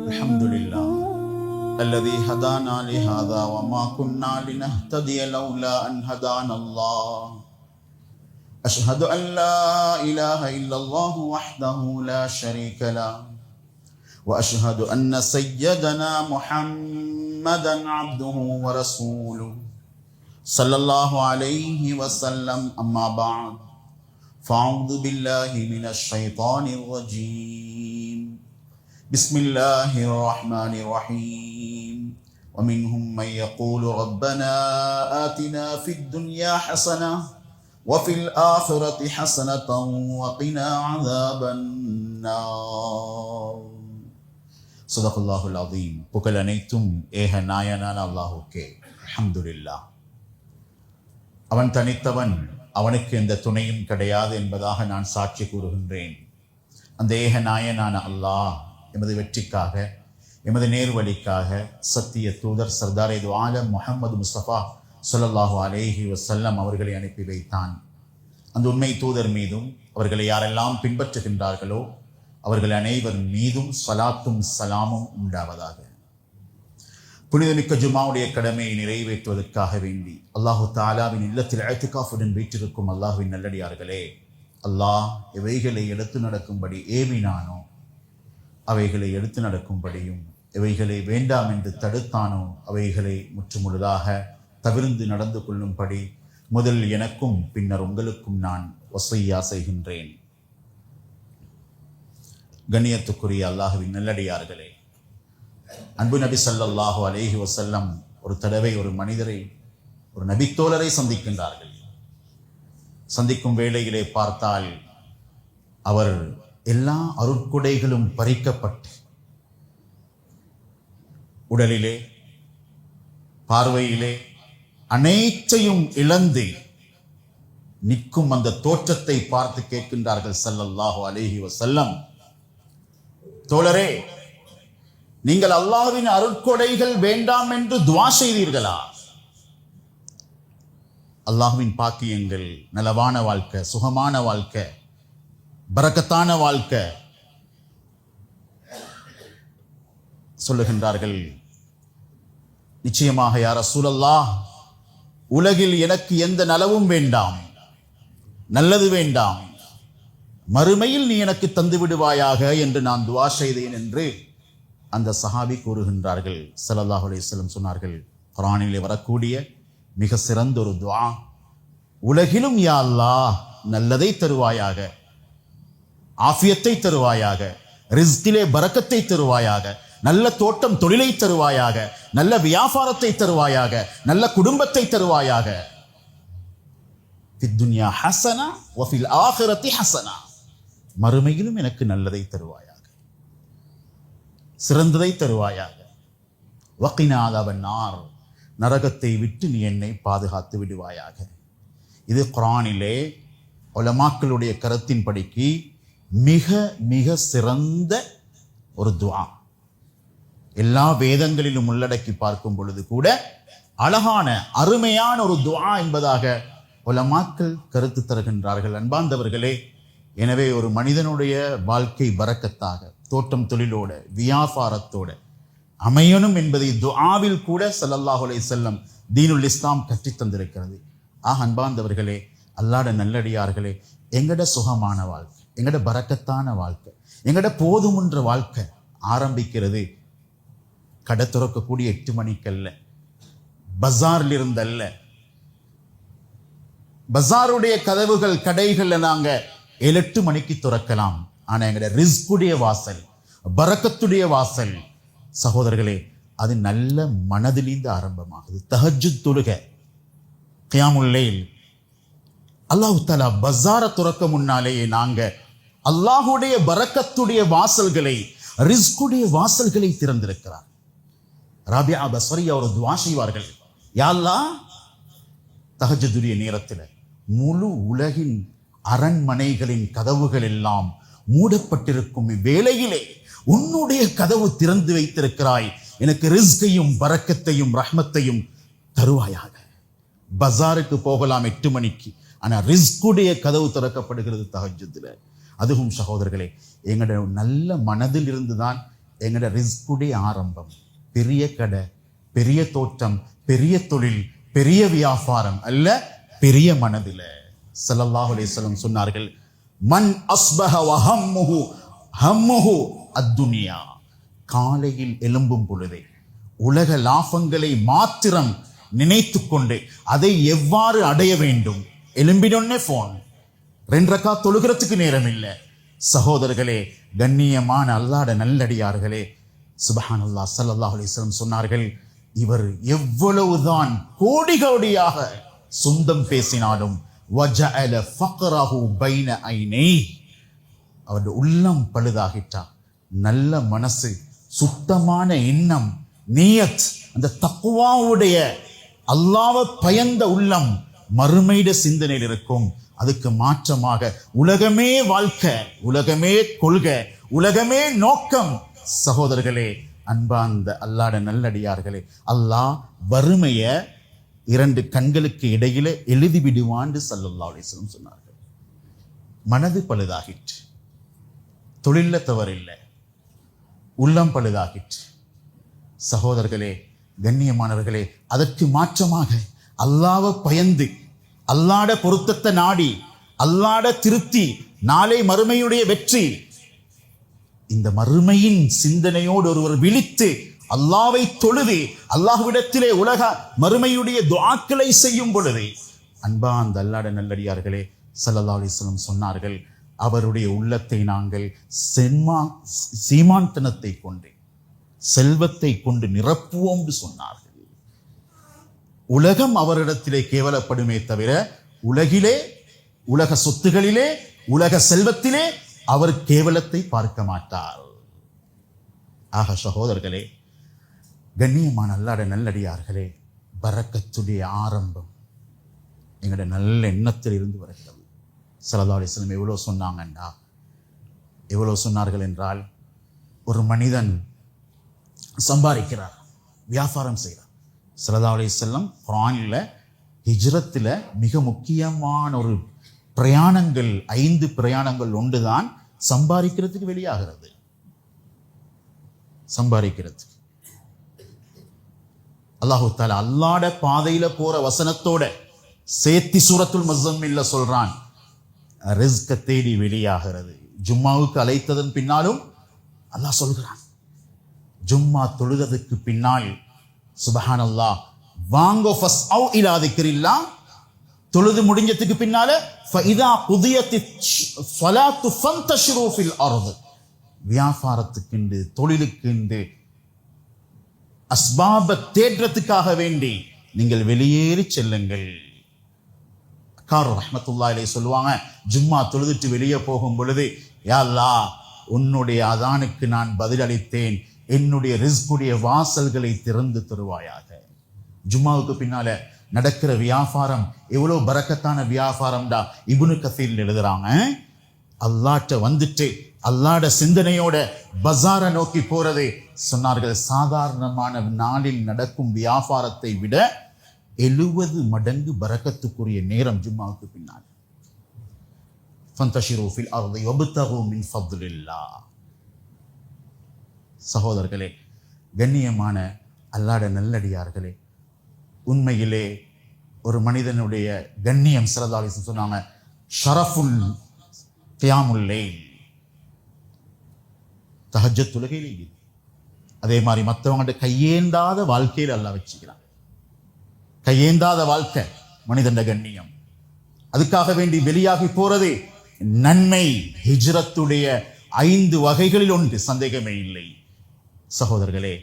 الحمد لله الذي هدانا لهذا وما كنا لنهتدي لولا أن هدانا الله أشهد أن لا إله إلا الله وحده لا شريك له وأشهد أن سيدنا محمدا عبده ورسوله صلى الله عليه وسلم أما بعد فأعوذ بالله من الشيطان الرجيم بسم الله الرحمن الرحيم ومنهم من يقول ربنا آتنا في الدنيا حسنة وفي الآخرة حسنة وقنا عذاب النار صدق الله العظيم புகழ் அனைத்தும் ஏக நாயனான அல்லாஹ்வுக்கே அல்ஹம்துலில்லாஹ். அவன் தனித்தவன், அவனுக்கு எந்த துணையும் கிடையாது என்பதாக நான் சாட்சி கூறுகின்றேன். அந்த ஏக நாயனான அல்லாஹ் எமது வெற்றிக்காக, எமது நேர்வழிக்காக சத்திய தூதர் சர்தார் இது ஆலம் முஹம்மது முஸ்தபா ஸல்லல்லாஹு அலைஹி வஸல்லம் அவர்களை அனுப்பி வைத்தான். அந்த உண்மை தூதர் மீதும் அவர்களை யாரெல்லாம் பின்பற்றுகின்றார்களோ அவர்கள் அனைவர் மீதும் ஸலாத்தும் ஸலாமும் உண்டாவதாக. புனிதமிக்க ஜும்மாவுடைய கடமையை நிறைவேற்றுவதற்காக வேண்டி அல்லாஹு தாலாவின் இல்லத்தில் இஅ்திகாஃபுடன் வீற்றிருக்கும் அல்லாஹ்வின் நல்லடியார்களே, அல்லாஹ் எவைகளை எடுத்து நடக்கும்படி ஏவினானோ அவைகளை எடுத்து நடக்கும்படியும், எவைகளை வேண்டாம் என்று தடுத்தானோ அவைகளை முற்றுமுழுதாக தவிர்ந்து நடந்து கொள்ளும்படி முதல் எனக்கும் பின்னர் உங்களுக்கும் நான் வஸிய்யா செய்கின்றேன். கண்ணியத்துக்குரிய அல்லாஹ்வின் நல்லடியார்களே, அன்பு நபி ஸல்லல்லாஹு அலைஹி வஸல்லம் ஒரு தடவை ஒரு மனிதரை, ஒரு நபித்தோழரை சந்திக்கின்றார்கள். சந்திக்கும் வேளையிலே பார்த்தால் அவர் எல்லா அருட்கொடைகளும் பறிக்கப்பட்டு உடலிலே பார்வையிலே அனைத்தையும் இழந்து நிற்கும் அந்த தோற்றத்தை பார்த்து கேட்கின்றார்கள் ஸல்லல்லாஹு அலைஹி வஸல்லம், தோழரே, நீங்கள் அல்லாஹ்வின் அருட்கொடைகள் வேண்டாம் என்று துஆ செய்தீர்களா? அல்லாஹ்வின் பாக்கியங்கள், நலவான வாழ்க்கை, சுகமான வாழ்க்கை, பரக்கத்தான வாழ்க்கை. சொல்லுகின்றார்கள், நிச்சயமாக யா ரசூலல்லாஹ், உலகில் எனக்கு எந்த நலவும் வேண்டாம், நல்லது வேண்டாம், மறுமையில் நீ எனக்கு தந்து விடுவாயாக என்று நான் துஆ செய்தேன் என்று அந்த சஹாபி கூறுகின்றார்கள். ஸல்லல்லாஹு அலைஹி வஸல்லம் சொன்னார்கள், குர்ஆனிலே வரக்கூடிய மிக சிறந்த ஒரு துஆ, உலகிலும் யா அல்லாஹ் நல்லதை தருவாயாக, ஆஃபியத்தை தருவாயாக, ரிஸ்கிலே பரக்கத்தை தருவாயாக, நல்ல தோட்டம் தொழிலை தருவாயாக, நல்ல வியாபாரத்தை தருவாயாக, நல்ல குடும்பத்தை தருவாயாக, ஃபித் துன்யா ஹஸனா வ ஃபில் ஆখিরাতি ஹஸனா, மறுமையிலும் எனக்கு நல்லதை தருவாயாக, சிறந்ததை தருவாயாக, வகினா அஸாபன்னார், நரகத்தை விட்டு நீ என்னை பாதுகாத்து விடுவாயாக. இது குர்ஆனிலே உலமாக்களுடைய கருத்தின்படிக்கு மிக மிக சிறந்த ஒரு துஆ. எல்லா வேதங்களிலும் உள்ளடக்கி பார்க்கும் பொழுது கூட அழகான அருமையான ஒரு துஆ என்பதாக உலமாக்கள் கருத்து தருகின்றார்கள். அன்பார்ந்தவர்களே, எனவே ஒரு மனிதனுடைய வாழ்க்கை பரக்கத்தாக, தோட்டம் தொழிலோட வியாபாரத்தோட அமையணும் என்பதை துஆவில் கூட ஸல்லல்லாஹு அலைஹி வஸல்லம் தீனுல் இஸ்லாம் கற்றுத் தந்திருக்கிறது. அன்பார்ந்தவர்களே, அல்லாஹ்வுடைய நல்லடியார்களே, எங்கட சுகமான வாழ்க்கை, எங்கட பரக்கத்தான வாழ்க்கை, எங்கட போதுமுன்ற வாழ்க்கை ஆரம்பிக்கிறது கடை திறக்கக்கூடிய 8 மணிக்கல்ல, பஜார்ல இருந்தல்ல. பஜாருடைய கதவுகள் கடைகள்ல நாங்க 7-8 மணிக்கு திறக்கலாம். ஆனா எங்கட ரிஸ்குடைய வாசல், பரக்கத்துடைய வாசல் சகோதரர்களே, அது நல்ல மனதிலிருந்து ஆரம்பமாகுது. தஹஜ்ஜுத் தொழுகை, கியாமுல் லைல். அல்லாஹ் தஆலா பஜார துறக்க முன்னாலேயே நாங்க அல்லாஹ்வுடைய பரக்கத்துடைய வாசல்களை, ரிஸ்குடைய வாசல்களை திறந்திருக்கிறார். ராபியா பஸ்ரியா ஒரு துஆ செய்வார்கள், யா அல்லாஹ், தஹஜ்ஜுடைய நேரத்தில் முழு உலகின் அரண்மனைகளின் கதவுகள் எல்லாம் மூடப்பட்டிருக்கும் இவ்வேளையிலே உன்னுடைய கதவு திறந்து வைத்திருக்கிறாய், எனக்கு ரிஸ்கையும் பரக்கத்தையும் ரஹ்மத்தையும் தருவாயாக. பஜாருக்கு போகலாம் 8 மணிக்கு, ஆனா ரிஸ்குடைய கதவு திறக்கப்படுகிறது தஹஜ்ஜுதுல. அதுவும் சகோதரர்களே, எங்களோட நல்ல மனதில் இருந்துதான் எங்களோட ரிஸ்குடைய ஆரம்பம். பெரிய கடை, பெரிய தோட்டம், பெரிய தொழில், பெரிய வியாபாரம் அல்ல, பெரிய மனதில. ஸல்லல்லாஹு அலைஹி வஸல்லம் சொன்னார்கள், மன் அஸ்பஹ வ ஹம்முஹு அத்துன்யா. காலையில் எழும்பும் பொழுதே உலக லாபங்களை மாத்திரம் நினைத்து கொண்டு அதை எவ்வாறு அடைய வேண்டும், எழும்பினொன்னே போன், 2 ரக்காத் தொழுகிறதுக்கு நேரம் இல்லை. சகோதரர்களே, கண்ணியமான அல்லாஹ்வுடைய நல்லடியார்களே, சுப்ஹானல்லாஹ், ஸல்லல்லாஹு அலைஹி வஸல்லம் சொன்னார்கள், இவர் எவ்வளவுதான் கோடி கோடியாக சொந்தம் பேசினாலும் வஜஅல ஃபக்ரஹு பைன ஐனை, அவருடைய உள்ளம் பழுதாகிட்டா, நல்ல மனசு, சுத்தமான எண்ணம், நியத், அந்த தக்வாவுடைய அல்லாஹ்வை பயந்த உள்ளம் மறுமையிட சிந்தனையில் இருக்கும். அதுக்கு மாற்றமாக உலகமே வாழ்க்கை, உலகமே கொள்கை, உலகமே நோக்கம். சகோதரர்களே, அன்பார்ந்த அல்லாஹ்வுடைய நல்லடியார்களே, அல்லாஹ் வறுமைய 2 கண்களுக்கு இடையில எழுதி விடுவான்னு ஸல்லல்லாஹு அலைஹி வஸல்லம் சொன்னார்கள். மனது பழுதாகிற்று, தொழில தவறில்லை, உள்ளம் பழுதாகிற்று. சகோதரர்களே, கண்ணியமானவர்களே, அதற்கு மாற்றமாக அல்லாஹ்வை பயந்து, அல்லாஹ்ட பொருத்தத்தை நாடி, அல்லாஹ்ட திருப்தி, நாளை மறுமையுடைய வெற்றி, இந்த மறுமையின் சிந்தனையோடு ஒருவர் விழித்து அல்லாஹ்வை தொழுது அல்லாஹ்விடத்திலே உலக மறுமையுடைய துஆக்களை செய்யும் பொழுது, அன்பார்ந்த அல்லாஹ்வுடைய நல்லடியார்களே, ஸல்லல்லாஹு அலைஹி வஸல்லம் சொன்னார்கள், அவருடைய உள்ளத்தை நாங்கள் சீமான்தனத்தை கொண்டு, செல்வத்தை கொண்டு நிரப்புவோம் என்று சொன்னார்கள். உலகம் அவரிடத்திலே கேவலப்படுமே தவிர உலகிலே, உலக சொத்துகளிலே, உலக செல்வத்திலே அவர் கேவலத்தை பார்க்க மாட்டார். ஆக சகோதரர்களே, கண்ணியமான அல்லாஹ்வுடைய நல்லடியார்களே, பரக்கத்துடைய ஆரம்பம் எங்களுடைய நல்ல எண்ணத்தில் இருந்து வருகிறது. ஸல்லல்லாஹு அலைஹி வஸல்லம் எவ்வளோ சொன்னாங்கண்டா, எவ்வளோ சொன்னார்கள் என்றால், ஒரு மனிதன் சம்பாதிக்கிறார், வியாபாரம் செய்கிறார். ஸல்லல்லாஹு அலைஹி வஸல்லம் குர்ஆனில் ஹிஜ்ரத்தில் மிக முக்கியமான ஒரு பிரயாணங்கள், 5 பிரயாணங்கள் ஒன்றுதான் சம்பாதிக்கிறதுக்கு வெளியாகிறது. சம்பாதிக்கிறதுக்கு அல்லாஹு தஆலா அல்லாஹ்வுடைய பாதையில போற வசனத்தோட சேர்த்தி சூரத்துல் முஸம்மில்ல சொல்றான், ரிஸ்க தேடி வெளியாகிறது. ஜும்மாவுக்கு அழைத்ததன் பின்னாலும் அல்லாஹ் சொல்கிறான், ஜும்மா தொழுததுக்கு பின்னால் சுப்ஹானல்லாஹ், வாங்கோ ஃபஸ்அவ் இலா திக்ரில்லாஹ், தொழுது முடிஞ்சதுக்கு பின்னால ஃபஇதா குதியத்திஸ் ஸலாத்து ஃபன்தஷிரு ஃபில் அர்த், வியாபாரத்துக்கு, தொழிலுக்கு, அஸ்பாப தேற்றத்துக்காக வேண்டி நீங்கள் வெளியேறி செல்லுங்கள். கார் ரஹ்மத்துல்லாஹி அலைஹி சொல்லுவாங்க, ஜும்மா தொழுதுட்டு வெளியே போகும் பொழுது, யா அல்லாஹ், உன்னுடைய அதானுக்கு நான் பதிலளித்தேன், என்னுடைய ரிஸ்குடைய வாசல்களை திறந்து தருவாயாக. ஜும்மாவுக்கு பின்னால நடக்கிற வியாபாரம் எவ்வளவு பரக்கத்தான வியாபாரம்டா. இப்னு கஸீர் எழுதுறாங்க, அல்லாஹ்ட்ட வந்துட்டு அல்லாஹ்ட சிந்தனையோட பஜார நோக்கி போறது, சொன்னார்கள், சாதாரணமான நாளில் நடக்கும் வியாபாரத்தை விட 70 மடங்கு பரக்கத்துக்குரிய நேரம் ஜும்மாவுக்கு பின்னால். ஃபன்தஷிரு ஃபில் அர்தி வப்தகு மின் ஃபத்லில்லாஹ். சகோதரர்களே, கண்ணியமான அல்லாஹ்வுடைய நல்லடியார்களே, உண்மையிலே ஒரு மனிதனுடைய கண்ணியம், ஸல்லல்லாஹு அலைஹி வஸல்லம் சொன்னாங்க, ஷரஃபுல் கியாமுல் லைல், தஹஜ்ஜத் தொழுகையிலே இது. அதே மாதிரி மற்றவங்கள்ட்ட கையேந்தாத வாழ்க்கையில் அல்லாஹ் வச்சுக்கிறான். கையேந்தாத வாழ்க்கை மனிதன் கண்ணியம். அதுக்காக வேண்டி வெளியாகி போறது நன்மை. ஹிஜ்ரத்துடைய 5 வகைகளில் ஒன்று, சந்தேகமே இல்லை. சகோதரர்களே,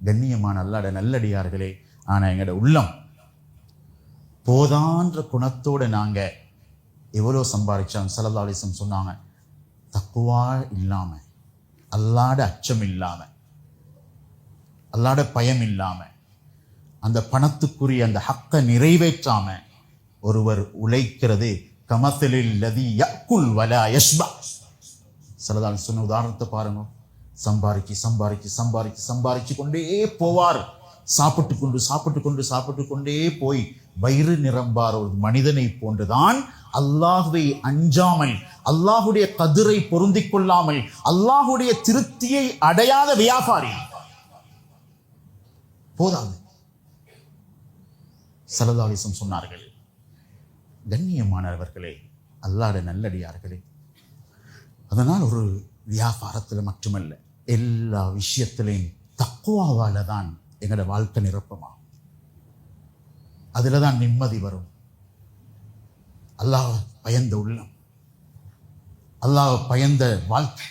கண்ணியமான அல்லாஹ்வுடைய நல்லடியார்களே, ஆனா எங்களோட உள்ளம் போதான்ற குணத்தோட நாங்க எவ்வளவு சம்பாதிச்சாங்க. ஸல்லல்லாஹு அலைஹி வஸல்லம் சொன்னாங்க, தக்வா இல்லாம, அல்லாஹ்வுடைய அச்சம் இல்லாம, அல்லாஹ்வுடைய பயம் இல்லாம, அந்த பணத்துக்குரிய அந்த ஹக்கை நிறைவேற்றாம ஒருவர் உழைக்கிறது கமஸலில் லதி யக்குல் வலா யஷ்பா. ஸல்லல்லாஹு அலைஹி வஸல்லம் சொன்ன உதாரணத்தை பாருங்க. சம்பாரிச்சு கொண்டே போவார். சாப்பிட்டு கொண்டே போய் வயிறு நிரம்பார ஒரு மனிதனை போன்றுதான் அல்லாஹ்வை அஞ்சாமல், அல்லாஹுடைய கதிரை பொருந்திக் கொள்ளாமல், அல்லாஹுடைய திருப்தியை அடையாத வியாபாரி போதாது. ஸல்லல்லாஹு அலைஹி வஸல்லம் சொன்னார்கள், கண்ணியமானவர்களே, அல்லாஹ்வுடைய நல்லடியார்களே, அதனால் ஒரு வியாபாரத்தில் மட்டுமல்ல, எல்லா விஷயத்திலையும் தக்வாவால தான் எங்களோட வாழ்க்கை நிரப்பமாகும். அதில் தான் நிம்மதி வரும். அல்லாஹ் பயந்த உள்ளம், அல்லாஹ் பயந்த வாழ்க்கை.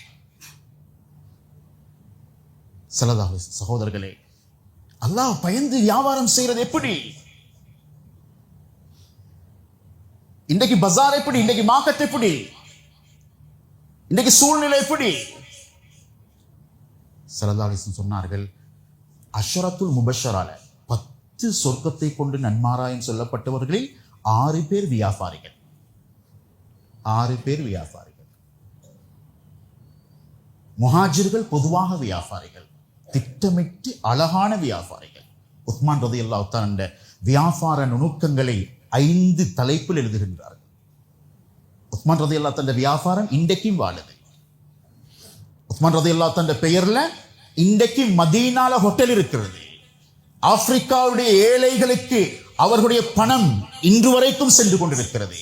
ஸல்லல்லாஹு அலைஹி சகோதரர்களே, அல்லாஹ் பயந்து வியாபாரம் செய்யறது எப்படி? இன்றைக்கு பஜார் எப்படி? இன்றைக்கு மார்க்கெட் எப்படி? இன்றைக்கு சூழ்நிலை எப்படி? ஸல்லல்லாஹு அலைஹி வஸல்லம் சொன்னார்கள், அஷரத்துல் முபஷரால 10 சொர்க்கத்தை கொண்டு நன்மாராயம் சொல்லப்பட்டவர்களில் 6 பேர் வியாபாரிகள். 6 பேர் வியாபாரிகள். முஹாஜிர்கள் பொதுவாக வியாபாரிகள், திட்டமிட்டு அழகான வியாபாரிகள். உஸ்மான் ரலியல்லாஹு தஆலா அந்த வியாபார நுணுக்கங்களை 5 தலைப்பில் எழுதுகின்றார்கள். உஸ்மான் ரலியல்லாஹு தஆலா வியாபாரம் இன்றைக்கும் வாழுது. உஸ்மான் ரலியல்லாஹு தஆலா பெயர்ல இன்றைக்கு மதீனால ஹோட்டல் இருக்கிறது. ஆப்பிரிக்காவுடைய ஏழைகளுக்கு அவர்களுடைய பணம் இன்று வரைக்கும் சென்று கொண்டிருக்கிறது.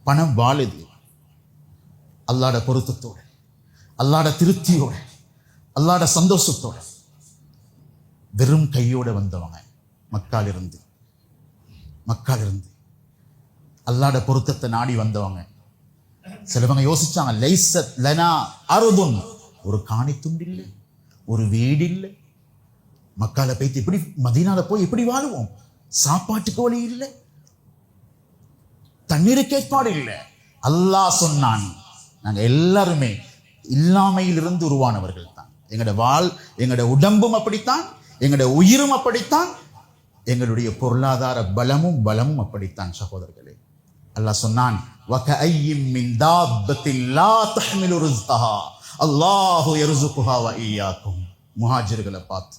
பணம் வாழுது. அல்லாஹ்ட பொருத்தத்தோடு, அல்லாஹ்ட திருப்தியோடு, அல்லாஹ்ட சந்தோஷத்தோடு. வெறும் கையோடு வந்தவங்க மக்காலிருந்து அல்லாஹ்ட பொருத்தத்தை நாடி வந்தவங்க. சிலவங்க யோசிச்சாங்க, லைஸத் லனா அர்துன், ஒரு காணி துண்டு இல்லை, ஒரு வீடு இல்லை. மக்கால போய்த்து எப்படி, மதீனால போய் எப்படி வாழுவோம்? சாப்பாட்டுக்கு வழி இல்லை, தண்ணீருக்கு ஏற்பாடு இல்லை. அல்லாஹ் சொன்னான், நாங்க எல்லாருமே இல்லாமையிலிருந்து உருவானவர்கள் தான். எங்களோட உடம்பும் அப்படித்தான், எங்களோட உயிரும் அப்படித்தான், எங்களுடைய பொருளாதார பலமும் அப்படித்தான். சகோதரர்களே, அல்லாஹ் சொன்னான், வகஅய்யிம் மின் தாப்பத்தின் லா தஹ்மிலு ரிஸ்கஹா அல்லாஹு யர்ஸுகுஹா வ இய்யாக்கும். முஹாஜிர்களை பார்த்து,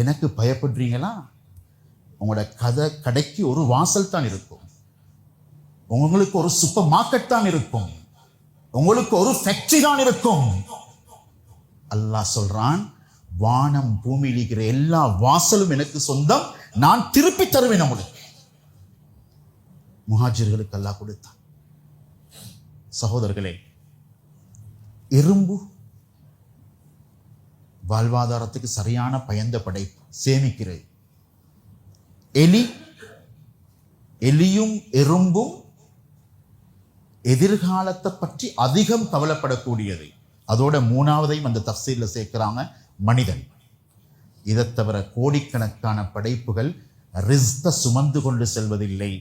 எனக்கு பயப்படுறீங்களா? உங்களோட கடைக்கு ஒரு வாசல் தான் இருக்கும், உங்களுக்கு ஒரு சூப்பர் மார்க்கெட் தான் இருக்கும், உங்களுக்கு ஒரு ஃபேக்டரி தான் இருக்கும். அல்லாஹ் சொல்றான், வானம் பூமியில் இருக்கிற எல்லா வாசலும் எனக்கு சொந்தம், நான் திருப்பி தருவேன் உங்களுக்கு. முஹாஜிர்களுக்கு அல்லாஹ் கொடுத்தான். சகோதரர்களே, எறும்பு வாழ்வாதாரத்துக்கு சரியான பயந்த படைப்பு, சேமிக்கிறது. எலியும் எறும்பும் எதிர்காலத்தை பற்றி அதிகம் கவலைப்படக்கூடியது. அதோட 3வதையும் அந்த தஃசீர்ல சேர்க்கிறாங்க, மனிதன். இதை தவிர கோடிக்கணக்கான படைப்புகள் ரிஸ்க சுமந்து கொண்டு செல்வதில்லை.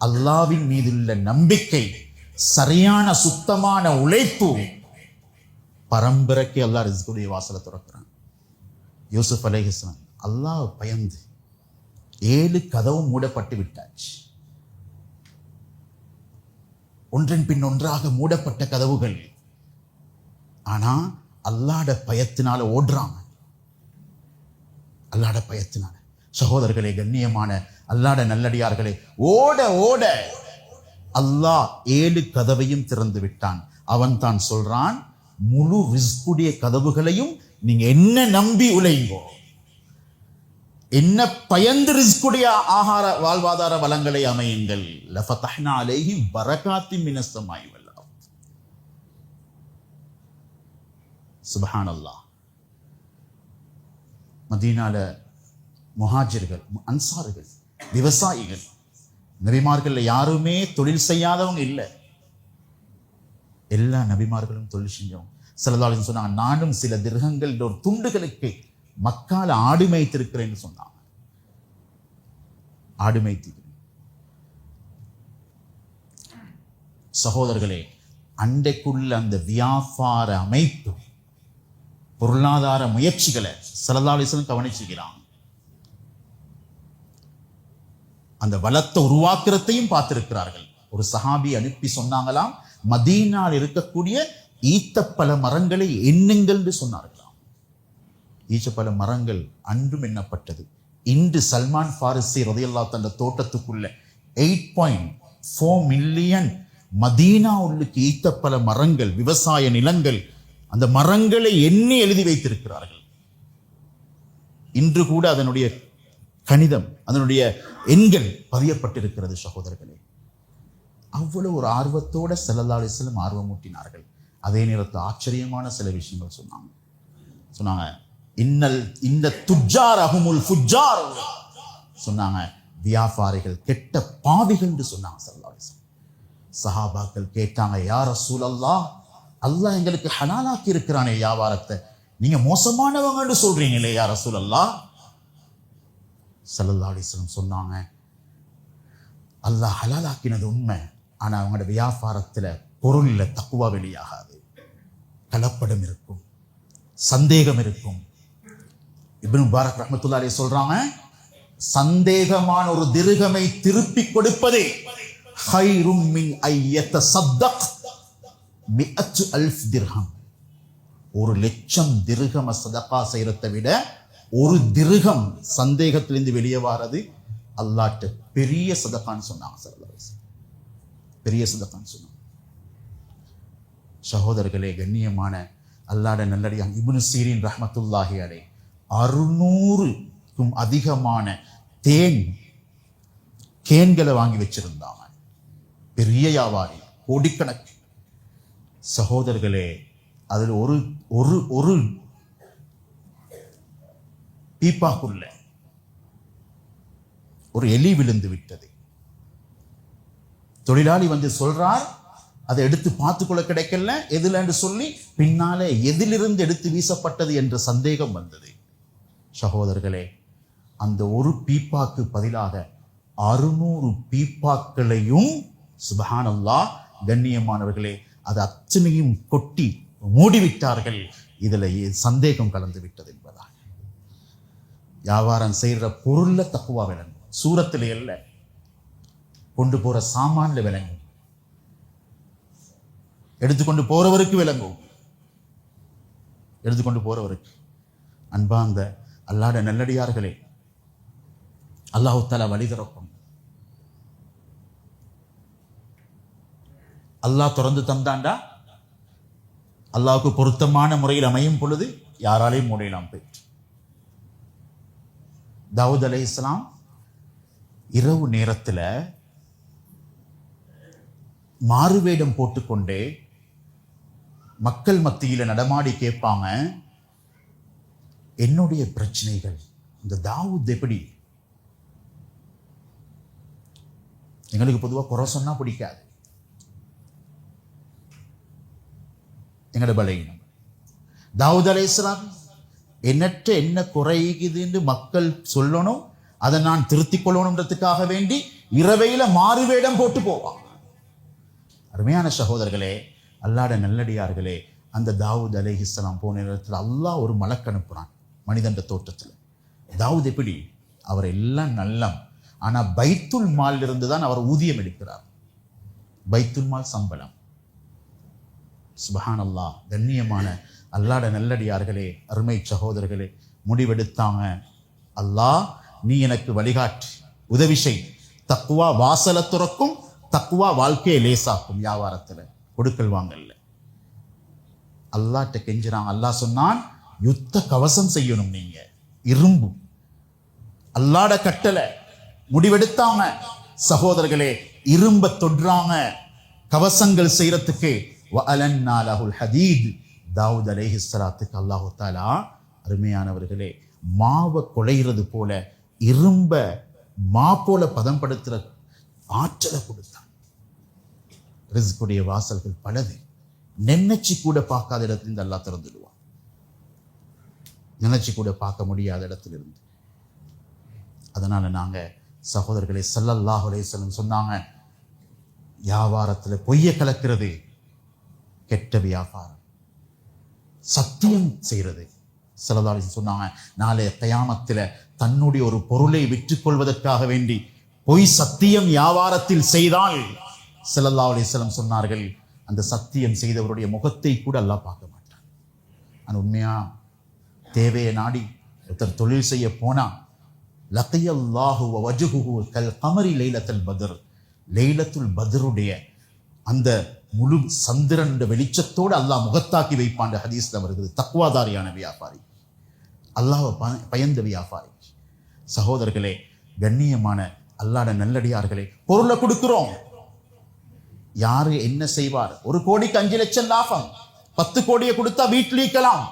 அல்லாஹ்வின் மீதுள்ள நம்பிக்கை, சரியான சுத்தமான உழைப்பு, பரம்பரைக்கு அல்லாஹ் ரிஸ்குடைய வாசலை திறக்கிறான். யூசுப் அலைஹிஸ்ஸலாம் அல்லாஹ் பயந்து 7 கதவும் மூடப்பட்டு விட்டாச்சு. ஒன்றன் பின் ஒன்றாக மூடப்பட்ட கதவுகள். ஆனா அல்லாஹ்ட பயத்தினால ஓடுறாங்க. அல்லாஹ்ட பயத்தினால. சகோதரர்களே, கண்ணியமான அல்லாஹ்ட நல்லடியார்களே, ஓட ஓட அல்லாஹ் 7 கதவையும் திறந்து விட்டான். அவன் தான் சொல்றான், முழு ரிஸ்குடைய கதவுகளையும் நீங்க என்ன நம்பி உழைங்கோ, என்ன பயந்து ரிஸ்குடைய ஆகார வாழ்வாதார வளங்களை அமையுங்கள். லஃபதஹ்னா அலைஹிம் பரகாத்தின் மினஸ் ஸமாஇ வல் அர்த். சுப்ஹானல்லாஹ். மதீனால முஹாஜிர்கள், அன்சார்கள், விவசாயிகள், நபிமார்கள் யாருமே தொழில் செய்யாதவங்க இல்லை. எல்லா நபிமார்களும் தொழில் செஞ்சவங்க. ஸல்லல்லாஹு அலைஹி வஸல்லம் சொன்னாங்க, நானும் சில திர்ஹங்கள் ஒரு துண்டுகளுக்கு மக்கால ஆடு மேய்த்திருக்கிறேன்னு சொன்னாங்க. ஆடு மேய்த்திருக்கிறேன். சகோதரர்களே, அண்டைக்குள்ள அந்த வியாபார அமைப்பு, பொருளாதார முயற்சிகளை ஸல்லல்லாஹு அலைஹி வஸல்லம் கவனிச்சுக்கிறாங்க. அந்த வளத்தை உருவாக்குறதையும் பார்த்திருக்கிறார்கள். ஒரு சஹாபி அனுப்பி சொன்னாங்களாம், மதீனாவில் இருக்கக்கூடிய ஈத்தப்பழ மரங்களை எண்ணுங்கள் என்று சொன்னார்களாம். ஈச்சப்பழ மரங்கள் அன்றும் எண்ணப்பட்டது, இன்று சல்மான் ஃபாரிசி ரலியல்லாஹு தந்த தோட்டத்துக்குள்ள 8.4 மில்லியன் மதீனா உள்ளுக்கு ஈத்த பல மரங்கள், விவசாய நிலங்கள், அந்த மரங்களை எண்ணி எழுதி வைத்திருக்கிறார்கள். இன்று கூட அதனுடைய கணிதம், அதனுடைய எண்கள் பதியப்பட்டிருக்கிறது சகோதரர்களே. அவ்வளவு ஒரு ஆர்வத்தோட ஸல்லல்லாஹு அலைஹி வஸல்லம் ஆர்வமூட்டினார்கள். அதே நேரத்தில் ஆச்சரியமான சில விஷயங்கள் சொன்னாங்க. இந்த துஜ்ஜார் அஹுமுல் ஃபுஜ்ஜார் சொன்னாங்க. வியாபாரிகள் கெட்ட பாவிகள் என்று சொன்னாங்க ஸல்லல்லாஹு அலைஹி வஸல்லம். சஹாபாக்கள் கேட்டாங்க, யா ரசூலல்லாஹ், அல்லாஹ் எங்களுக்கு ஹலாலாக்கி இருக்கிறானே வியாபாரத்தை, நீங்க மோசமானவங்க என்று சொல்றீங்களே யா ரசூலல்லாஹ். ஸல்லல்லாஹு அலைஹி வஸல்லம் சொன்னாங்க, அல்லாஹ் ஹலாலாக்கினது உண்மை, ஆனா அவங்களோட வியாபாரத்துல பொருள்ல தக்குவா வெளியாகாது, கலப்படம் இருக்கும், சந்தேகம் இருக்கும். இப்னு முபாரக் ரஹ்மத்துல்லாஹி அலைஹி சொல்றாங்க, சந்தேகமான ஒரு திர்ஹமை திருப்பி கொடுப்பதே கைரும் மின் ஐயத்தஸத்தக் 100,000 திர்ஹம். 1,00,000 திர்ஹம் சதகா செய்யறதை விட ஒரு திர்ஹம் சந்தேகத்திலிருந்து வெளியே வாரது அல்லாஹ்ட்ட பெரிய சதகான்னு சொன்னாங்க ஸல்லல்லாஹு அலைஹி வஸல்லம். பெரிய சதகான்னு சொன்னாங்க. சகோதரர்களே, கண்ணியமான அல்லாஹ்வுடைய நல்லடியான் இப்னு சீரின் ரஹ்மத்துல்லாஹி அலைஹி 600க்கும் அதிகமான கேன்களை வாங்கி வச்சிருந்தாங்க. பெரிய வியாபாரி, கோடிக்கணக்கு. சகோதரர்களே, அதில் ஒரு பீப்பாக்குள்ள ஒரு எலி விழுந்து விட்டது. தொழிலாளி வந்து சொல்றார், அதை எடுத்து பார்த்துக்கொள்ள கிடைக்கல, எதுல என்று சொல்லி பின்னாலே எதிலிருந்து எடுத்து வீசப்பட்டது என்ற சந்தேகம் வந்தது. சகோதரர்களே, அந்த ஒரு பீப்பாக்கு பதிலாக 600 பீப்பாக்களையும் சுப்ஹானல்லாஹ் கண்ணியமானவர்களே அது அத்தனையும் கொட்டி மூடிவிட்டார்கள். இதுல சந்தேகம் கலந்து விட்டது என்பதாக. வியாபாரம் செய்யற பொருள்ல தக்குவா விளங்கும், சூரத்திலே அல்ல, கொண்டு போற சாமான்ல விளங்கும், எடுத்துக்கொண்டு போறவருக்கு விளங்கும். எடுத்துக்கொண்டு போறவருக்கு. அன்பார்ந்த அல்லாஹ்வுடைய நல்லடியார்களே, அல்லாஹ் தஆலா வழி திறக்கும். அல்லாஹ் திறந்து தந்தாண்டா அல்லாஹ்வுக்கு பொருத்தமான முறையில் அமையும் பொழுது யாராலையும் மூடையலாம் போயிட்டு. தாவூத் அலைஹிஸ்ஸலாம் இரவு நேரத்தில் மாறுவேடம் போட்டுக்கொண்டே மக்கள் மத்தியில் நடமாடி கேட்பாங்க, என்னுடைய பிரச்சனைகள் இந்த தாவூத் எப்படி? எங்களுக்கு பொதுவாக குறை சொன்னா பிடிக்காது, எங்களோட பலகீனம். தாவூத் அலைஹிஸ்ஸலாம் எண்ணற்ற என்ன குறைக்குதுன்னு மக்கள் சொல்லணும், அதை நான் திருத்திக் கொள்ளணுன்றதுக்காக வேண்டி இரவையில மாறுவேடம் போட்டு போவான். அருமையான சகோதரர்களே, அல்லாஹ்வுடைய நல்லடியார்களே, அந்த தாவூத் அலைஹிஸ்ஸலாம் போன நேரத்தில் அல்லாஹ் ஒரு மலக்கு அனுப்புறான் மனிதன்ற தோற்றத்தில். தாவூத் எப்படி? அவர் எல்லாம் நல்லம், ஆனா பைத்துல் மால் இருந்து தான் அவர் ஊதியம் எடுக்கிறார். பைத்துல் மால் சம்பளம். சுப்ஹானல்லாஹ். கண்ணியமான அல்லாஹ்வுடைய நல்லடியார்களே, அருமை சகோதரர்களே, முடிவெடுத்தாங்க, அல்லாஹ் நீ எனக்கு வழிகாட்டு, உதவி செய், தக்குவா வாசலை துறக்கும், தக்குவா வாழ்க்கையை லேசாக்கும். வியாபாரத்துல கொடுக்கல் வாங்கல்ல அல்லாஹ்ட்ட கெஞ்சுறாங்க. அல்லாஹ் சொன்னான், யுத்த கவசம் செய்யணும், நீங்க இரும்பு. அல்லாஹ்ட கட்டளை. முடிவெடுத்தாங்க சகோதரர்களே, இரும்ப தொடுறாங்க கவசங்கள் செய்யறதுக்கு. வஅலன்னா லஹுல் ஹதீத். தாவூத் அலைஹிஸ்ஸலாத்துக்கு அல்லாஹ் தஆலா அருமையானவர்களே மாவை குழையிறது போல இரும்ப மா போல பதம்படுத்துற ஆற்றலை கொடுத்தான். ரிஸ்குடைய வாசல்கள் பலது. நினைச்சு கூட பார்க்காத இடத்திலிருந்து அல்லாஹ் திறந்துடுவான். நினைச்சு கூட பார்க்க முடியாத இடத்திலிருந்து. அதனால நாங்க சகோதரர்களை ஸல்லல்லாஹு அலைஹி வஸல்லம் சொன்னாங்க, வியாபாரத்துல பொய்ய கலக்கிறது கெட்ட வியாபாரம், சத்தியம் செய்யறது. ஸல்லல்லாஹு அலைஹி வஸல்லம் சொன்னாங்க, நாளைய கியாமத்துல தன்னுடைய ஒரு பொருளை விற்றுக் கொள்வதற்காக வேண்டி பொய் சத்தியம் வியாபாரத்தில் செய்தால் ஸல்லல்லாஹு அலைஹி வஸல்லம் சொன்னார்கள், அந்த சத்தியம் செய்தவருடைய முகத்தை கூட அல்லாஹ் பார்க்க மாட்டான். ஆனால் உண்மையா தேவையை நாடி ஒருத்தர் தொழில் செய்ய போனா லகியல்லாஹு வ வஜ்ஹுஹு கல் கமரி லைலத்துல் பத்ர், லைலத்துல் பத்ருடைய அந்த முழு சந்திரன் வெளிச்சத்தோடு அல்லாஹ் முகத்தாக்கி வைப்பான் ஹதீஸ்ல வருகிறது. தக்வாதாரியான வியாபாரி, அல்லாஹ்வை பயந்த வியாபாரி. சகோதரர்களே, கண்ணியமான அல்லாஹ்வுடைய நல்லடியார்களே, பொருளை கொடுக்கிறோம். யாரு என்ன செய்வார்? 1 கோடிக்கு 5 லட்சம் லாபம், 10 கோடியை கொடுத்தா வீட்டில் இருக்கலாம்.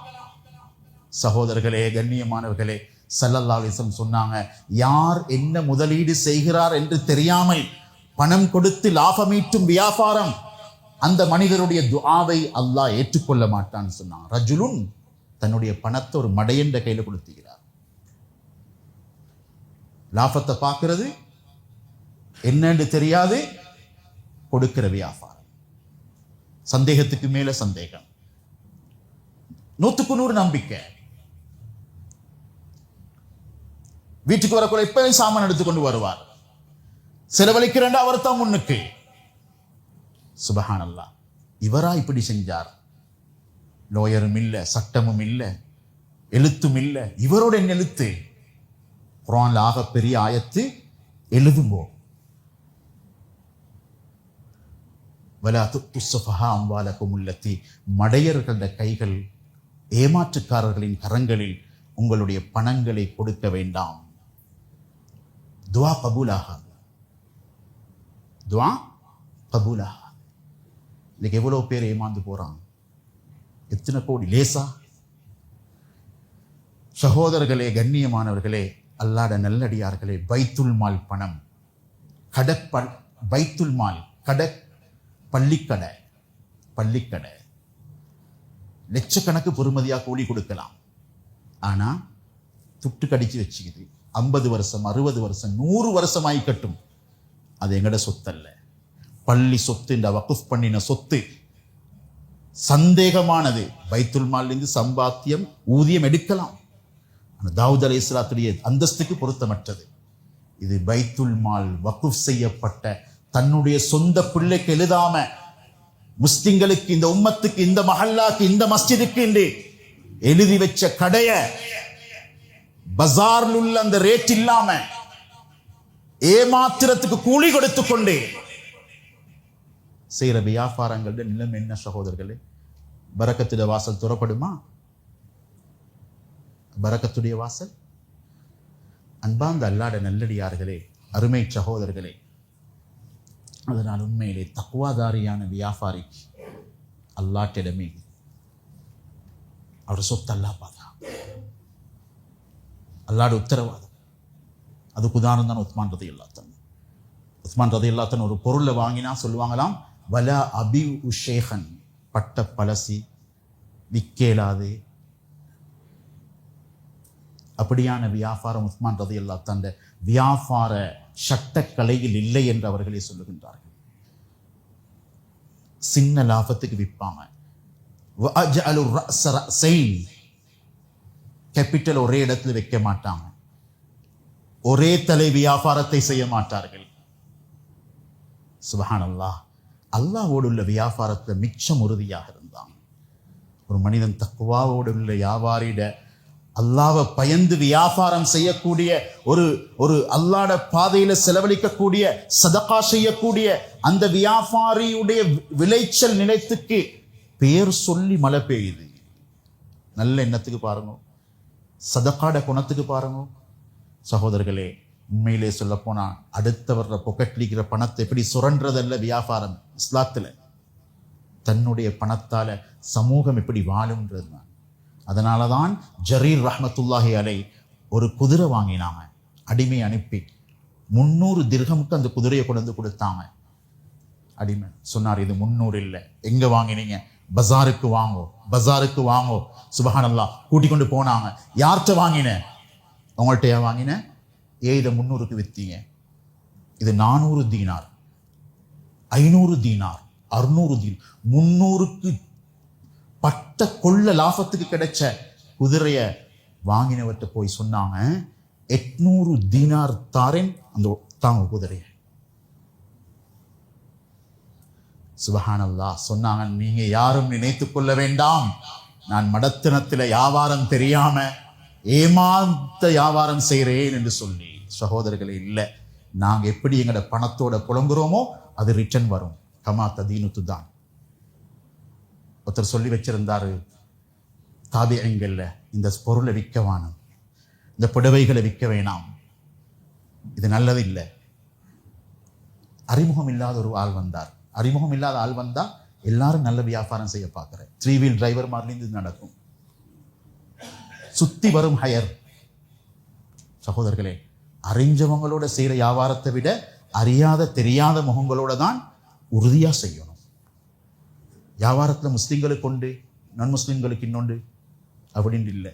சகோதரர்களே, கண்ணியமானவர்களே, ஸல்லல்லாஹு அலைஹி வஸல்லம் சொன்னாங்க, யார் என்ன முதலீடு செய்கிறார் என்று தெரியாமல் பணம் கொடுத்து லாபமீட்டும் வியாபாரம், அந்த மனிதருடைய துஆவை அல்லாஹ் ஏற்றுக்கொள்ள மாட்டான்னு சொன்னாங்க. ரஜுலுன், தன்னுடைய பணத்தை ஒரு மடையன்ற கையில கொடுத்துகிறார். லாபத்தை பார்க்கிறது என்னன்னு தெரியாது, கொடுக்கிற வியாபாரம். சந்தேகத்துக்கு மேல சந்தேகம், 100க்கு 100 நம்பிக்கை. வீட்டுக்கு வரக்குள்ள எப்பவும் சாமான் எடுத்துக்கொண்டு வருவார், செலவழிக்கிறேன் அவர் தான் முன்னுக்கு. சுபஹானல்லாஹ், இவரா இப்படி செஞ்சார்? லோயரும் இல்லை, சட்டமும் இல்லை, எழுத்தும் இல்லை. இவரோட என்ன எழுத்து? குர்ஆன்ல ஆக பெரிய ஆயத்து எழுதும்போ, வலா துத்து ஸஃபஹா அம்வாலகும் அல்லதி, மடையர்களுடைய கைகள், ஏமாற்றுக்காரர்களின் கரங்களில் உங்களுடைய பணங்களை கொடுக்க வேண்டாம். துஆ கபூலாகாது, துஆ கபூலாகாது. இன்னைக்கு எவ்வளவு பேர் ஏமாந்து போறாங்க, எத்தனை கோடி லேசா. சகோதரர்களே, கண்ணியமானவர்களே, அல்லாஹ்வுடைய நல்லடியார்களே, பைத்துல் மால் பணம், பைத்துல் மால் கடை, பள்ளிக்கடை லட்சக்கணக்கு பொறுமதியா கூலி கொடுக்கலாம். ஆனா துட்டு கடிச்சு வச்சுக்குது. 50 வருஷம் 60 வருஷம் 100 வருஷம் ஆயிக்கட்டும், அது எங்கட சொத்து அல்ல. பள்ளி சொத்து, இந்த வக்ஃப் பண்ணின சொத்து சந்தேகமானது. பைத்துல் மாலிலிருந்து சம்பாத்தியம், ஊதியம் எடுக்கலாம். தாவூத் அலைஹிஸ்ஸலாத்துடைய அந்தஸ்துக்கு பொருத்தமற்றது. இது பைத்துல் மால் வக்ஃப் செய்யப்பட்ட, தன்னுடைய சொந்த பிள்ளைக்கு எழுதாம, முஸ்லிம்களுக்கு, இந்த உம்மத்துக்கு, இந்த மஹல்லாக்கு, இந்த மஸ்ஜிதுக்கு என்று எழுதி வச்ச கடைய பஜார்ல உள்ள அந்த ரேட் இல்லாம ஏமாத்திரத்துக்கு கூலி கொடுத்து கொண்டு செய்யற வியாபாரங்களுடைய நிலைமை என்ன சகோதரர்களே? பரக்கத்துடைய வாசல் துறப்படுமா? பரக்கத்துடைய வாசல். அன்பார்ந்த அல்லாஹ்வுடைய நல்லடியார்களே, அருமை சகோதரர்களே, அதனால் உண்மையிலே தக்வாதாரியான வியாபாரிக்கு அல்லாஹ்விடமே அவர் சொத்து அல்லாஹ் பாதா, அல்லாஹ்வுடைய உத்தரவாதம். அதுக்கு உதாரணம் தான் உஸ்மான் ரலியல்லாஹு அன்ஹு. உஸ்மான் ரலியல்லாஹு அன்ஹு ஒரு பொருளை வாங்கினா சொல்லுவாங்களாம், வலா அபி உஷேகன், பட்ட பழசி விக்கேலாது. அப்படியான வியாபாரம் உஸ்மான் ரலியல்லாஹு அன்ஹு வியாபார சட்டக்கலையில் இல்லை என்று அவர்களே சொல்லுகின்றார்கள். சின்ன லாபத்துக்கு விற்பாங்க. கேபிட்டல் ஒரே இடத்துல வைக்க மாட்டாங்க, ஒரே தலை வியாபாரத்தை செய்ய மாட்டார்கள். சுப்ஹானல்லாஹ், அல்லாஹ்வோடு உள்ள வியாபாரத்தை மிச்சம் உறுதியாக இருந்தாங்க. ஒரு மனிதன் தக்வாவோடு உள்ள வியாபாரிட, அல்லாஹ்வை பயந்து வியாபாரம் செய்யக்கூடிய, ஒரு அல்லாஹ்வுடைய பாதையில செலவழிக்கக்கூடிய, சதகா செய்யக்கூடிய அந்த வியாபாரியுடைய விளைச்சல் நிலையத்துக்கு பேர் சொல்லி மழை பெய்யுது. நல்ல எண்ணத்துக்கு பாருங்க, சதகாட குணத்துக்கு பாருங்க. சகோதரர்களே, உண்மையிலே சொல்ல போனா அடுத்தவர பொக்கெட்லிக்கிற பணத்தை எப்படி சுரன்றதல்ல வியாபாரம். இஸ்லாத்துல தன்னுடைய பணத்தால சமூகம் எப்படி வாழும்ன்றது தான். அதனாலதான் ஜரீர் ரஹ்மத்துல்லாஹி அலை ஒரு குதிரை வாங்கினாங்க, அடிமை அனுப்பி 300 திர்ஹமுக்கு அந்த குதிரையை கொண்டு வந்து கொடுத்தாங்க. அடிமை சொன்னார், இது 300 இல்லை, எங்க வாங்கினீங்க? பஜாருக்கு வாங்கோ, பஜாருக்கு வாங்கோ. சுபஹானல்லாஹ், கூட்டி கொண்டு போனாங்க. யார்கிட்ட வாங்கின? உங்கள்கிட்ட வாங்கின? இதை 300க்கு வித்தீங்க. இது 400 தீனார், 500 தீனார், 600 தீனார், 300க்கு பட்ட கொள்ள லாபத்துக்கு கிடைச்ச குதிரைய வாங்கினவர்கிட்ட போய் சொன்னாங்க, 800 தீனார் தாரேன், அந்த தாங்க குதிரைய. சுபஹானல்லாஹ் சொன்னாங்க, நீங்க யாரும் நினைத்துக் கொள்ள வேண்டாம், நான் மடத்தனத்தில் வியாபாரம் தெரியாம ஏமாந்த வியாபாரம் செய்கிறேன் என்று சொல்லி. சகோதரர்களே இல்லை, நாங்கள் எப்படி எங்களோட பணத்தோட புலங்குறோமோ அது ரிட்டர்ன் வரும். கமா ததீனுத்து தான். ஒருத்தர் சொல்லி வச்சிருந்தாரு, தாபியங்கள்ல இந்த பொருளை விற்க வேணாம், இந்த புடவைகளை விற்க வேணாம், இது நல்லது இல்லை. அறிமுகம் இல்லாத ஒரு ஆள் வந்தார். அறிமுகம் இல்லாத ஆள் வந்தா எல்லாரும் நல்ல வியாபாரம் செய்ய பார்க்குறேன். 3 வீல் டிரைவர் மாதிரிலேருந்து இது நடக்கும். சுத்தி வரும் ஹயர். சகோதரர்களே, அறிஞ்சவங்களோட செய்கிற வியாபாரத்தை விட அறியாத தெரியாத முகங்களோட தான் உறுதியா செய்யணும். வியாபாரத்தில் முஸ்லிம்களுக்கு உண்டு, நான் முஸ்லிம்களுக்கு இன்னொன்று அப்படின்னு இல்லை.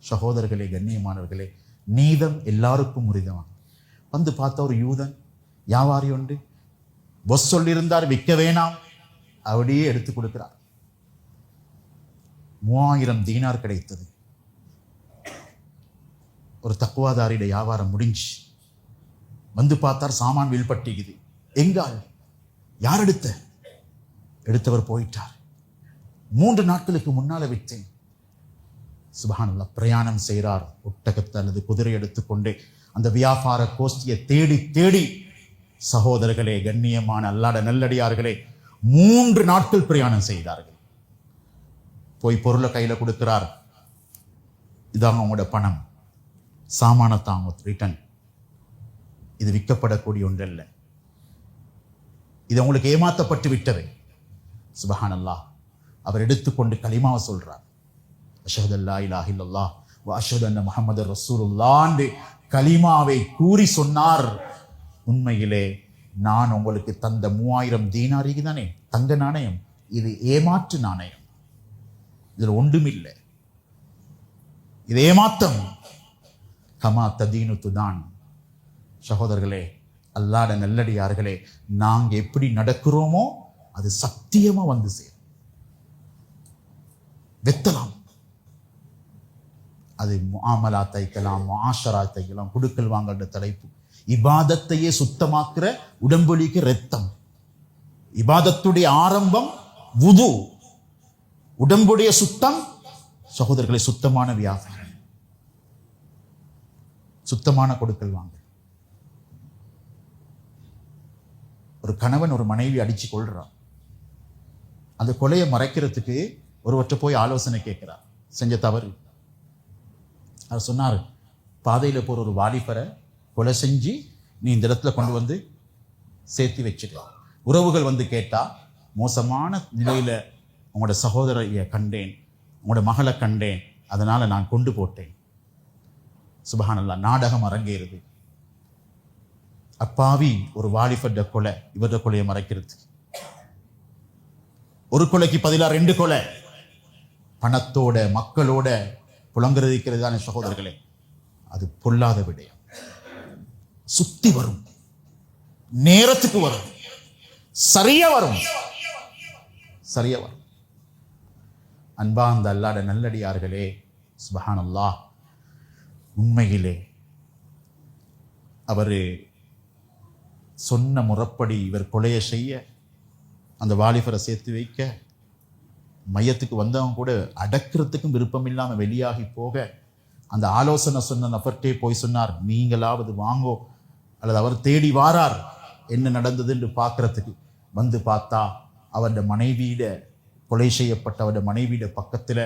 சகோதரர்களே, கண்ணியமானவர்களே, நீதம் எல்லாருக்கும் உரிதமான. வந்து பார்த்த ஒரு யூதன் வியாபாரி உண்டு, பொஸ் சொல்லியிருந்தார் விற்க வேணாம், அப்படியே எடுத்து கொடுக்கிறார். 3000 தீனார் கிடைத்தது. ஒரு தக்குவாதாரிட வியாபாரம் முடிஞ்சு வந்து பார்த்தார், சாமான் வீழ்பட்டிக்குது. எங்கால்? யார் எடுத்தவர் போயிட்டார். 3 நாட்களுக்கு முன்னால விற்றேன். சுப்ஹானல்லாஹ், பிரயாணம் செய்கிறார். ஒட்டகத்தை அல்லது குதிரை எடுத்துக்கொண்டு அந்த வியாபார கோஷ்டியை தேடி தேடி, சகோதரர்களே, கண்ணியமான அல்லாஹ்வுடைய நல்லடியார்களே, 3 நாட்கள் பிரயாணம் செய்தார்கள். போய் பொருளை கையில கொடுக்கிறார். இதாங்க உங்களோட பணம், சாமானத்தாங்க ரிட்டன். இது விற்கப்படக்கூடிய ஒன்றல்ல, இது உங்களுக்கு ஏமாற்றப்பட்டு விட்டது. சுப்ஹானல்லாஹ், அவர் எடுத்துக்கொண்டு கலிமாவை சொல்றார். அஷ்ஹது அல்லா இலாஹ இல்லல்லாஹ் வ அஷ்ஹது அன்ன முஹம்மதர் ரசூலுல்லாஹ் கலிமாவை கூறி சொன்னார். உண்மையிலே நான் உங்களுக்கு தந்த 3000 தீனார் தானே தங்க நாணயம், இது ஏமாற்று நாணயம், இதுல ஒன்றுமில்லை, இது ஏமாத்தம். கமா ததீனுத்து தான். சகோதரர்களே, அல்லாஹ்வுடைய நல்லடியார்களே, நாங்க எப்படி நடக்கிறோமோ அது சத்தியமா வந்து சேரும். வெத்தலாம், அது முஆமலா தைக்கலாம், முஆஷரா தைக்கலாம், குடுக்கல் வாங்கல் தலைப்பு. இபாதத்தையே சுத்தமாக்குற உடம்பொலிக்கு ரத்தம். இபாதத்துடைய ஆரம்பம் வுது, உடம்புடைய சுத்தம். சகோதரர்களை, சுத்தமான வியாபாரம், சுத்தமான கொடுக்கல் வாங்க. ஒரு கணவன் ஒரு மனைவி அடிச்சு கொள்றான். அந்த கொலையை மறைக்கிறதுக்கு ஒருவற்றை போய் ஆலோசனை கேட்கிறார். செஞ்ச தவறு. அவர் சொன்னார், பாதையில போற ஒரு வாலிபரை கொலை செஞ்சு நீ இந்த இடத்துல கொண்டு வந்து சேர்த்து வச்சுக்கலாம். உறவுகள் வந்து கேட்டா, மோசமான நிலையில உங்களோட சகோதரியை கண்டேன், உங்களோட மகளை கண்டேன், அதனால நான் கொண்டு போட்டேன். சுப்ஹானல்லாஹ், நாடகம் அரங்கேறுது. அப்பாவி ஒரு வாலிபர்ட கொலை, இவருடைய கொலையை மறைக்கிறது. ஒரு கொலைக்கு பதிலாக 2 கொலை. பணத்தோட மக்களோட புலங்கரிக்கிறதான சகோதரர்களே, அது பொல்லாத விடயம். சுத்தி வரும், நேரத்துக்கு வரும், சரியா வரும், சரியா வரும். அன்பா அந்த அல்லாஹ்வுடைய நல்லடியார்களே, சுப்ஹானல்லாஹ், உண்மையிலே அவரு சொன்ன முறைப்படி இவர் கொலையை செய்ய, அந்த வாலிபரை சேர்த்து வைக்க, மையத்துக்கு வந்தவங்க கூட அடக்கிறதுக்கும் விருப்பம் இல்லாமல் வெளியாகி போக, அந்த ஆலோசனை சொன்ன நபர்கிட்டே போய் சொன்னார், நீங்களாவது வாங்கோ, அல்லது அவர் தேடி வாரார் என்ன நடந்தது என்று பார்க்கறதுக்கு. வந்து பார்த்தா அவருடைய மனைவியிட, கொலை செய்யப்பட்ட அவருடைய மனைவியிட பக்கத்தில்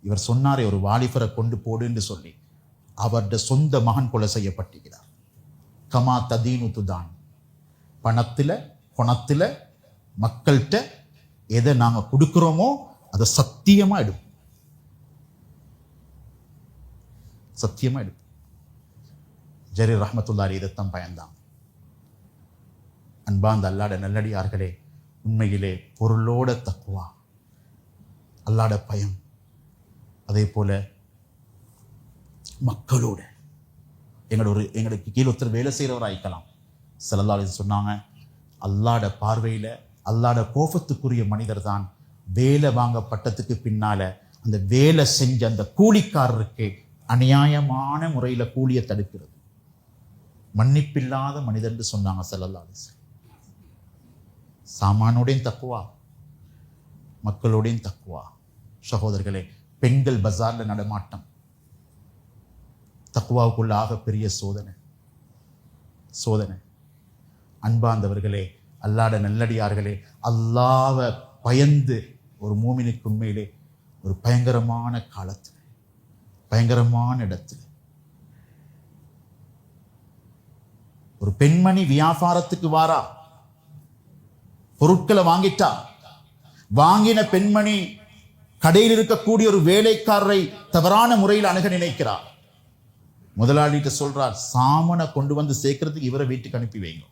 இவர் சொன்னாரே, ஒரு வாலிபரை கொண்டு போடு என்று சொல்லி, அவருடைய சொந்த மகன் கொலை செய்யப்பட்டிருக்கிறார். கமா ததீனுத்து தான். பணத்தில் பணத்தில் மக்கள்கிட்ட எதை நாங்கள் கொடுக்குறோமோ அதை சத்தியமா எடுப்போம், சத்தியமா எடுப்போம். ஜரீர் ரஹ்மத்துல்லாஹி இதைத்தான் பயந்தான். அன்பாந்த அல்லாஹ்வுடைய நல்லடியார்களே, உண்மையிலே பொருளோட தக்வா, அல்லாஹ்வுடைய பயம், அதே போல மக்களோட எங்களுக்கு கீழே ஒருத்தர் வேலை செய்கிறவராய்க்கலாம். ஸல்லல்லாஹு அலைஹி வஸல்லம் சொன்னாங்க, அல்லாஹ்வுடைய பார்வையில அல்லாஹ்வுடைய கோபத்துக்குரிய மனிதர் தான் வேலை வாங்கப்பட்டதுக்கு பின்னால அந்த வேலை செஞ்ச அந்த கூலிக்காரருக்கு அநியாயமான முறையில கூலியை தடுக்கிறது. மன்னிப்பில்லாத மனிதர் என்று சொன்னாங்க ஸல்லல்லாஹு அலைஹி வஸல்லம். சாமானோடையும் தக்குவா, மக்களோடையும் தக்குவா. சகோதரர்களே, பெண்கள் பஜார்ல நடமாட்டம் தக்குவாவுக்குள்ள ஆக பெரிய சோதனை. சோதனை. அன்பார்ந்தவர்களே, அல்லாஹ்வுடைய நல்லடியார்களே, அல்லாஹ்வை பயந்து ஒரு மூமினுக்கு உண்மையிலே ஒரு பயங்கரமான காலத்தில், பயங்கரமான இடத்தில் ஒரு பெண்மணி வியாபாரத்துக்கு வாரா, பொருட்களை வாங்கிட்டா. வாங்கின பெண்மணி கடையில் இருக்கக்கூடிய ஒரு வேலைக்காரரை தவறான முறையில் அணுக நினைக்கிறார். முதலாளிகிட்ட சொல்றார், சாமானை கொண்டு வந்து சேர்க்கறதுக்கு இவரை வீட்டுக்கு அனுப்பி வைங்க.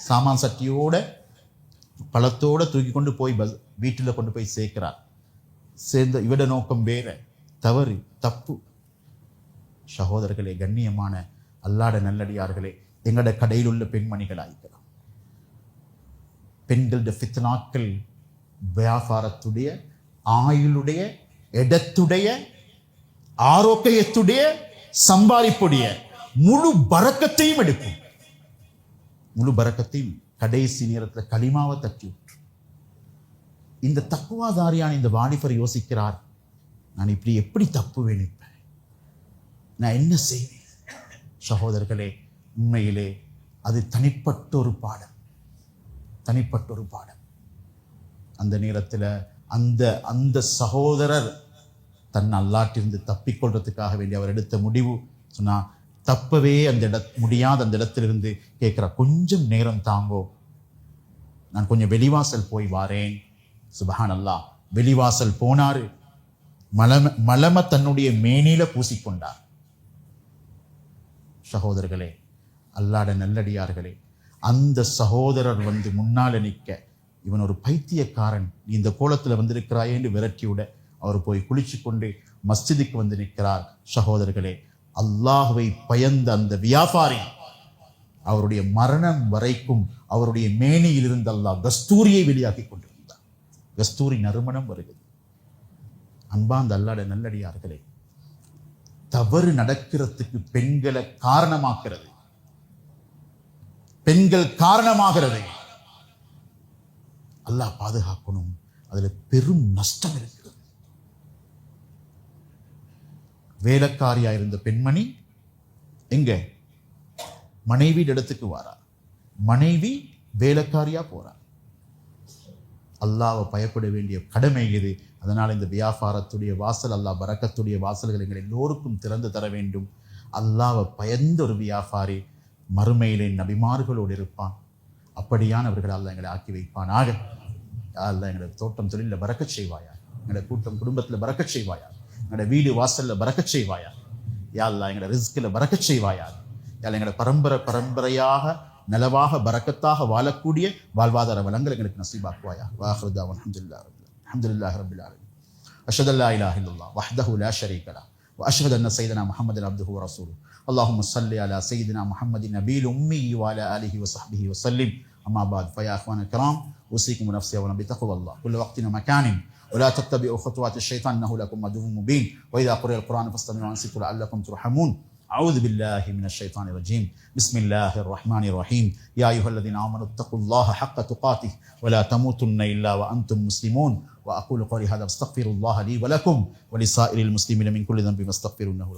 சாமான் சட்டியோட பழத்தோட தூக்கி கொண்டு போய் வீட்டில் கொண்டு போய் சேர்க்கிறார். சேர்ந்த இவட நோக்கம் வேற, தவறு, தப்பு. சகோதரர்களே, கண்ணியமான அல்லாஹ்வுடைய நல்லடியார்களே, எங்களோட கடையில் உள்ள பெண்மணிகள் ஆயிக்கலாம். பெண்களுடைய ஃபித்னாக்கள் வியாபாரத்துடைய, ஆயுளுடைய, இடத்துடைய, ஆரோக்கியத்துடைய, சம்பாதிப்புடைய முழு பரக்கத்தையும் எடுக்கும். முழு பரக்கத்தையும் கடைசி நேரத்தில் களிமாவை தட்டி விட்டு. இந்த தக்குவாதாரியான இந்த வாலிபர் யோசிக்கிறார், நான் இப்படி எப்படி தப்பு வேணிப்பேன், நான் என்ன செய்வேன்? சகோதரர்களே, உண்மையிலே அது தனிப்பட்ட ஒரு பாடம், தனிப்பட்ட ஒரு பாடம். அந்த நேரத்தில் அந்த சகோதரர் தன் அல்லாட்டிலிருந்து தப்பிக்கொள்றதுக்காக வேண்டி அவர் எடுத்த முடிவு சொன்னா, தப்பவே முடியாத அந்த இடத்திலிருந்து கேட்கிறார், கொஞ்சம் நேரம் தாங்கோ, நான் கொஞ்சம் வெளிவாசல் போய் வாரேன். சுபஹான் அல்லாஹ், வெளிவாசல் போனாரு. மலம தன்னுடைய மேனில பூசிக்கொண்டார். சகோதரர்களே, அல்லாஹ்வுடைய நல்லடியார்களே, அந்த சகோதரர் வந்து முன்னால நிற்க, இவன் ஒரு பைத்தியக்காரன், நீ இந்த கோலத்தில் வந்திருக்கிறாயே என்று விரட்டிவிட அவர் போய் குளிச்சு கொண்டு மஸ்ஜிதுக்கு வந்து நிற்கிறார். சகோதரர்களே, அல்லாஹ்வை பயந்த அந்த வியாபாரி அவருடைய மரணம் வரைக்கும் அவருடைய மேனியில் இருந்து அல்லாஹ் கஸ்தூரியை வெளியாக்கி கொண்டிருந்தார். கஸ்தூரி நறுமணம் வருகிறது. அன்பார்ந்த அல்லாஹ்வுடைய நல்லடியார்களே, தவறு நடக்கிறதுக்கு பெண்களை காரணமாக்குறது, பெண்கள் காரணமாகிறது. அல்லாஹ் பாதுகாக்கணும். அதுல பெரும் நஷ்டம் இருக்கிறது. வேலைக்காரியா இருந்த பெண்மணி எங்க மனைவி இடத்துக்கு வாரா, மனைவி வேலைக்காரியா போறா. அல்லாஹ்வை பயப்பட வேண்டிய கடமை இது. அதனால் இந்த வியாபாரத்துடைய வாசல், அல்லாஹ் பரக்கத்துடைய வாசல்கள் எங்கள் எல்லோருக்கும் திறந்து தர வேண்டும். அல்லாஹ்வை பயந்த ஒரு வியாபாரி மறுமையிலே நபிமார்களோடு இருப்பான். அப்படியானவர்கள் அல்லாஹ் எங்களை ஆக்கி வைப்பானாக. அல்லாஹ் எங்களை தோட்டம் தொழிலில் பரக்கச் செய்வாயா, எங்களை கூட்டம் குடும்பத்தில் பரக்கச் செய்வாயா, எங்களோட வீடு வாசல்ல பரக்கச் செய்வாயா. யா அல்லாஹ் எங்களோட ரிஸ்கில் பரக்கச் செய்வாயா. யா எங்களோட பரம்பரையாக நலவாக பரக்கத்தாக வாழக்கூடிய வாழ்வாதார வளங்கள் எங்களுக்கு நசீபாக்குவாயா. வாஹிரு தஅவானா அல்ஹம்துலில்லாஹி ரப்பில் ஆலமீன். அஷ்ஹது அல்லா இலாஹ இல்லல்லாஹ் வஹ்தஹு லா ஷரீக லஹு வ அஷ்ஹது அன்ன ஸய்யிதனா முஹம்மதன் அப்துஹு வ ரசூலுஹு. அல்லாஹும்ம ஸல்லி அலா ஸய்யிதினா முஹம்மதின் நபியில் உம்மி வ அலா ஆலிஹி வ ஸஹ்பிஹி வ ஸல்லிம். அம்மா பஅத் ஃபயா இஹ்வானல் கிராம், ஊஸீக்கும் நஃப்ஸி வ பித்தக்வல்லாஹ் குல்ல வக்தின் வ மகானின் ولا تتبعوا خطوات الشيطان انه لكم عدو مبين واذا قرئ القران فاستمعوا وانصتوا لعلكم ترحمون. اعوذ بالله من الشيطان الرجيم. بسم الله الرحمن الرحيم. يا ايها الذين امنوا اتقوا الله حق تقاته ولا تموتن الا وانتم مسلمون. واقول قولي هذا واستغفر الله لي ولكم ولسائر المسلمين من كل ذنب فاستغفروه انه